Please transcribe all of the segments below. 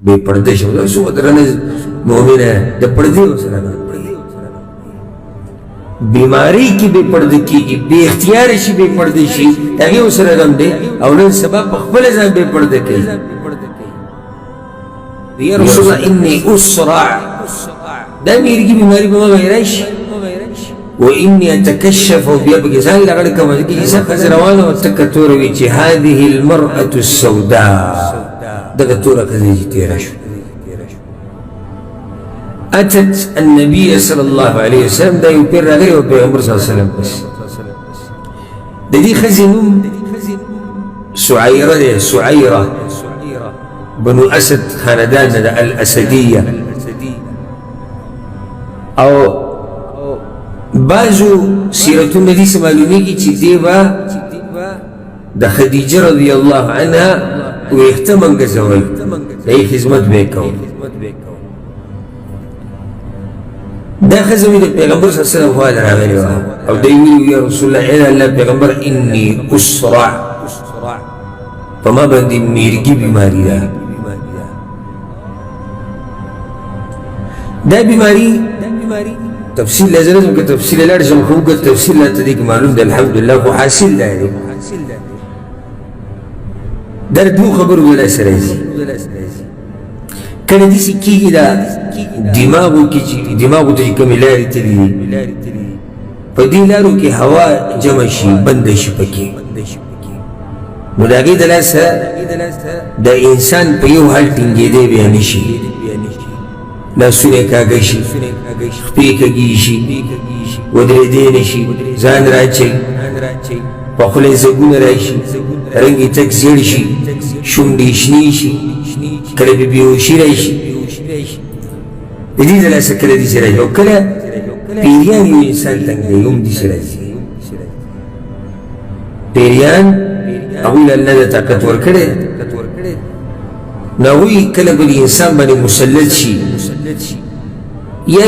بے پردے شو سو درنه مومن ہے د پردے وسره بیماری کی بے پردے کی بے اختیار شي بے پردے شي هغه وسره غم دی او نن سبا په خپل ځان بے پردے کوي یا رسول الله انی اسرع دا میرګي بیماری به غیرش واني اتكشف وبيبقى زال لغړ کوم چې څه روانه وتکتور وی چې هذه المرأة السوداء دغه توره کله چې تیر شو اتت النبي صلى الله عليه وسلم دا یو پیر راغلی او پیغمبر صلی الله علیه وسلم بس د دې خزینوم سعيرة سعيرة بنو اسد خاندان الاسديه او بعضو سیرتون ندی سے معلومی کی چی دیبا دا خدیجہ رضی اللہ عنہ و اختمن گزوئی ای خدمت بیکو دا خزوی دا پیغمبر صلی اللہ علیہ وسلم خوال راغلی وہا او دیوی یا رسول اللہ اینا اللہ پیغمبر انی اسرع فما بندی میرگی بیماری دا دا بیماری تفصيل لازم که تفصيل لازم خوب التفصيل لا تديك معلوم ده الحمد لله هو حاصل ده يعني درد مو خبر ولا سرازي كان دي سكي ده دماغه تجي كملاري تلي فدي لارو كي هوا جمشي بندشي بكي ملاقي دلاسة ده انسان بيو حال تنجي ده بيانشي لا سنة كاغشي خپي کږي ودرېدې نشي ځان راچي په خولې زګونه راشي رنګ تک زیړ شي شونډې شنې شي کله به بېهوشي راشي د دې د لاسه کله داسې راځي او کله پیریان یو انسان تنګ دی هم داسې راځي پیریان هغوی له الله د طاقت ورکړی نو هغوی کله بل انسان باندې مسلط شي یا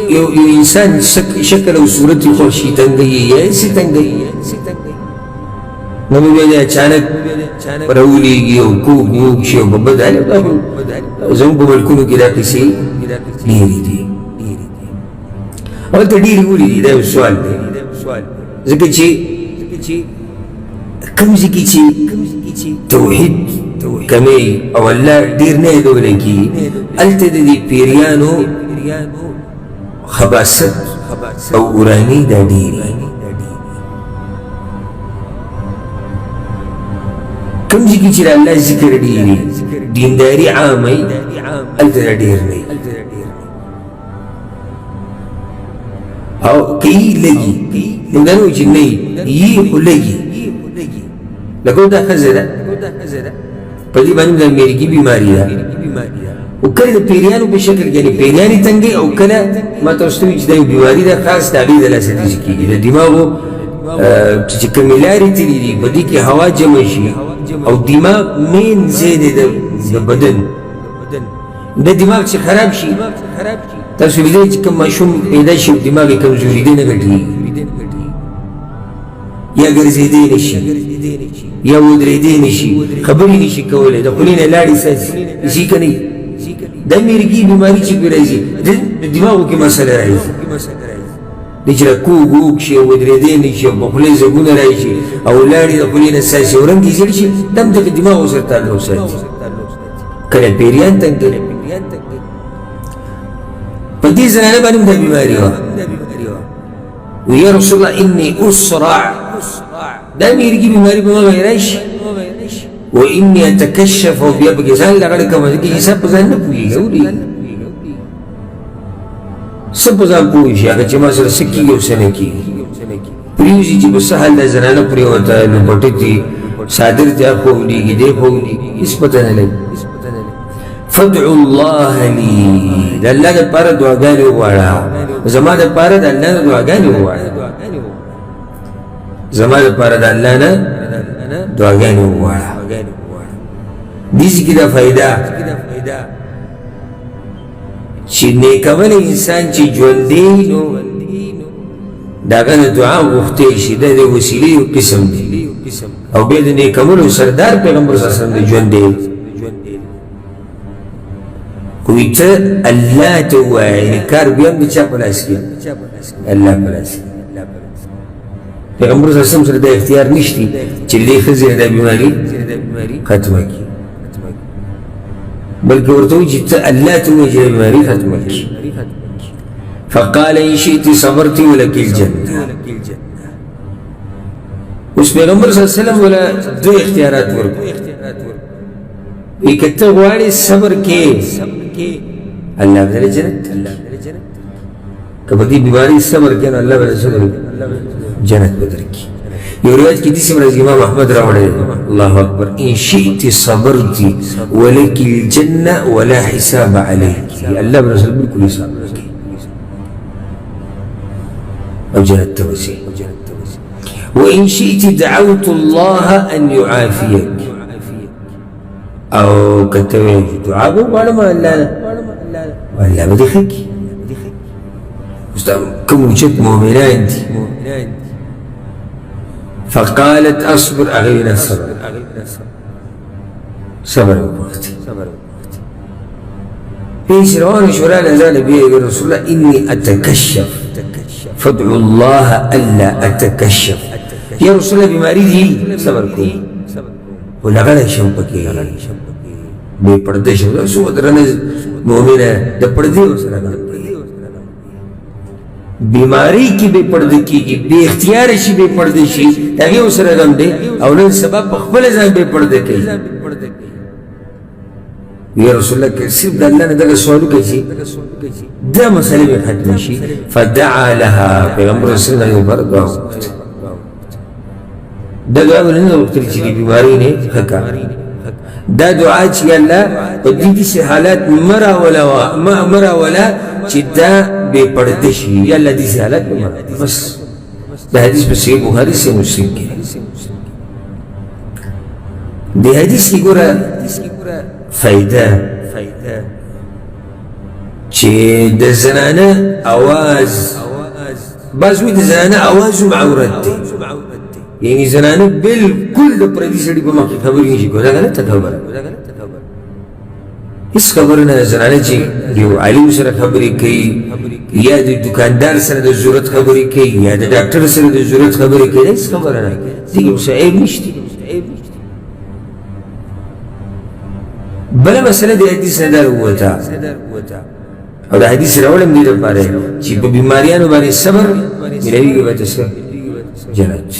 یو انسان شکل او صورت خوشی تنگئی یا ایسی تنگئی نو بیا اچانک راولیږي او کوږ موږ شي او بد حال زموږ په ملکونو کې دا کیسې ډېرې دي هلته ډېرې ولې دي دا یو سوال دی ځکه چې کوم ځای کې چې توحید کمی او الله ډېر نه یادولی کېږي هلته د دې پیریانو خباست او ورانی دا ډېرې کوم ځای کې چې د الله ذکر ډېرې دینداري عامه وي هلته دا ډېر نه او که یې لږي موږ دا نه وایو چې نه یي خو لږي لکه دا ښځه ده په دې باندې د میرګي بیماري ده او کله د پیریانو په شکل یعنې پیریانې تنګې او کله ما تاسو ته وایي چې دا یو بیماري ده خاص د هغې د لاسه داسې کېږي د دماغو چې کومې لارې تللي دي په دې کې هوا جمع شي او دماغ مین ځای دی د بدن د دماغ چې خراب شي تاسو لیدلی چې کوم ماشوم پیدا شي دماغ یې کمزورېدی نه ګټېږي یا ګرځېدی نه شي یا ودرېدی نه شي خبرې نه شي کولی د خولې نه لاړې ساسي شي که نه دا میرګي بیماري چې پرې راځي د دماغو کې مسله راځي د چې کوږ اوږ شي او ودرېدی نه شي او په خولې زګونه راشي او لاړې د خولې نه ساسي او رنګ یې زیړ شي دا هم دغه دماغو سره تعلق ساتي کله پیریان تنګ کوي په دې زنانه باندې دا بیماري وه ویا رسول الله انی اسرع دا میرګي بیماري به ما غیرای شي و انی اتکشف او بیا پکې ځان لغړ کوم چې حساب په ځان نه پوهېږي اوري څه په ځان پوهېږي هغه چې ما سره څه کېږي او څه نه کېږي پرېوځي چې په څه حال دا زنانه پرېوته نو پټک دي صادر دي خو ولیږي دی خو ولیږي هېڅ پته نه لګي فادعو الله لي د الله دپاره دعاګانې وغواړه زما دپاره د الله نه دعاګانې وغواړه زما دپاره د الله نه دعاګانې وغواړه دې کې دا فایده چې نیکول انسان چې ژوندی نو د هغه نه دعا غوښتی شي دا د وسیلې یو قسم دی او بیا د نیکولو سردار پیغمبر صلی الله علیه وسلم د ژوندی ويت الله توعي كار بيوم بيشاف بلاسكي الله بلاسكي پیغمبر صلی اللہ علیہ وسلم سره د اختیار نشتی چې لې ښځې دا بیماري ختمه کړي بلکې ورته وایي چې ته الله ته ووایې چې دا بیماري ختمه کړي فقال ان شئت صبرت ولك الجنه اوس پیغمبر صلی الله علیه وسلم ولا دوه اختیارات ورکړي وایي که ته غواړې صبر کې الله به درې جنت که په دې بیماري صبر کې نو الله به درې جنت بدر کی یو روایت کی دیسی مرز امام احمد راوڑے اللہ اکبر ان شئت صبرتی ولکی الجنہ ولا حساب علیکی اللہ برسول بالکل حساب کی او جنت توسی وان شئت دعوت اللہ ان يعافيك او کتوی دعابو معلوم اللہ والله بدخك كم وجدت مؤمنان فقالت اصبر اغينا الصبر صبر وقتي في سروان شورى نزال بي يا رسول الله اني اتكشف فادعوا الله الا اتكشف يا رسول الله بمريضي صبركم ولا غلا شمبك بي پردے شو سو درنه مؤمنه د پردے وسره بیماری کی بے پردے کی بے اختیار شی بے پردے شی تاکہ اس رقم دے اولن سبب بخبل ازان بے پردے کی یا رسول اللہ کہ صرف دا اللہ نے دا سوالو کیسی دا مسئلے میں ختم شی فدعا لها پیغمبر رسول اللہ نے بار دعا دا دعا بلند وقت چلی بیماری نے حکا دا دعا چی اللہ و دیدی سے حالات مرا ولا چی دا بے پردے شی یا اللہ دیسی حالات بے مرا بس دا حدیث بسیح بخاری سے مسلم کی دا حدیث کی گورا فائدہ چی دا زنانہ آواز بعضوی دا زنانہ آوازو معورت دے یعنی زنانہ بالکل دا پردی سڑی پا مقی خبری نیشی کو دا غلط خبر اس خبرنا زنانہ چی دیو علیو سر خبری کئی یا دی دکاندار سر دا ضرورت خبری کئی یا دا ڈاکٹر سر دا ضرورت خبری کئی اس خبرنا دیگه بسا عیب نشتی بلا مسئلہ دی حدیث ندار ہوا تھا اور دا حدیث راولم دیدر پارے چی پا بیماریانو بانی صبر ملوی گا بات اسکا جنت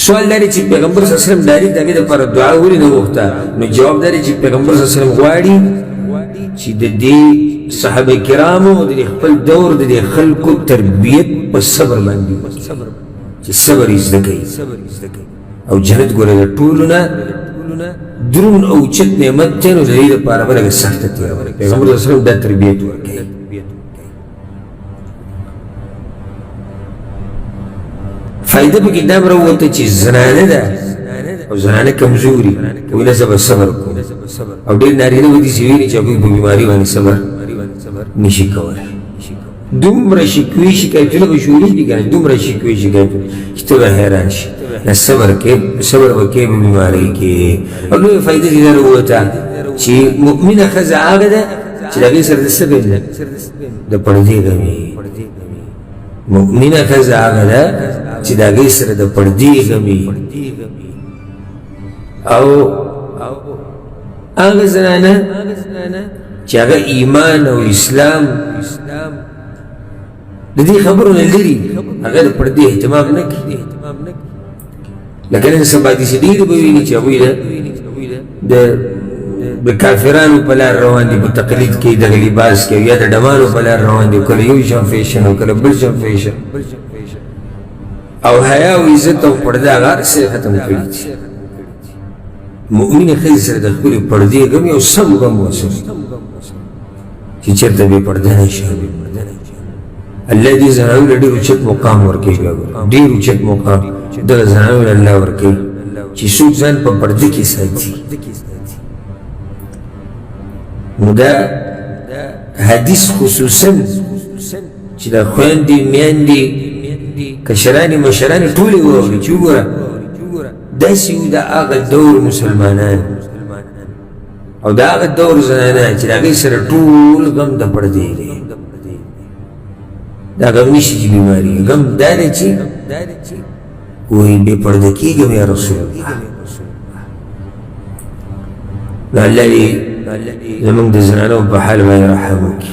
سوال داری چی پیغمبر صلی اللہ علیہ وسلم داری داگه دا پارا دعا ہولی نو وقتا نو جواب داری چی پیغمبر صلی اللہ علیہ وسلم غواری چی دا دی صحابہ کرامو دا دی خپل دور دا دی خلقو تربیت پا صبر باندی چی صبر ازدگئی او جنت گولا دا طولنا درون او چت نعمت تینو دا دی دا پارا بلگا سخت تیرا پیغمبر صلی اللہ علیہ وسلم دا تربیت ورکی فائدہ پا کتاب روتا چی زنانه دا او زنانه کمزوری وینا زبا صبر کو او دیر نارینه ودی سویلی چا کوئی بیماری وانی صبر نشی کول دومره شکوی شکایتونه به شوری دی کنه دومره شکوی شکایتونه چې ته به حیران شي نه صبر وکې به بیماری کې او لویه فایده دې در ووته چې مؤمنه ښځه هغه ده چې د هغې سره د څه بیل ده د پردې غمي مؤمنه ښځه هغه ده چې د هغې سره د پردې غمي او هغه زنانه چې هغه ایمان او اسلام د دې خبرونه لري هغه د پردې اهتمام نه کوي لکه نن سبا داسې ډېر به ویني چې هغوی د کافرانو په لار روان دي په تقلید کې دغه لباس کې یا د ډمانو په لار روان دي کله یو شان فیشن او کله بل شان فیشن او حیا او عزت او پرده هغه هر څه ختم کړي مؤمنه ښځې سره د خپلې پردې غم یو سم غم وسو چې چېرته بې پرده نه شي الله دې زنانو له ډېر اوچت مقام ورکوي ډېر اوچت مقام دغه زنانو له الله ورکوي چې څوک ځان په پرده کې ساتي نو دا حدیث خصوصا چې دا خویندې میندې کشرانې مشرانې ټولې واوري چې وګوره داسې و د هغه دور مسلمانان او دا هغه دور زنانه چې د هغې سره ټول غم د پردې دی دا غم نشي چې بیماري غم دا دی چې وایي بې پرده کېږم یا رسول الله نو الله دې زموږ د زنانو په حال باندې رحم وکړي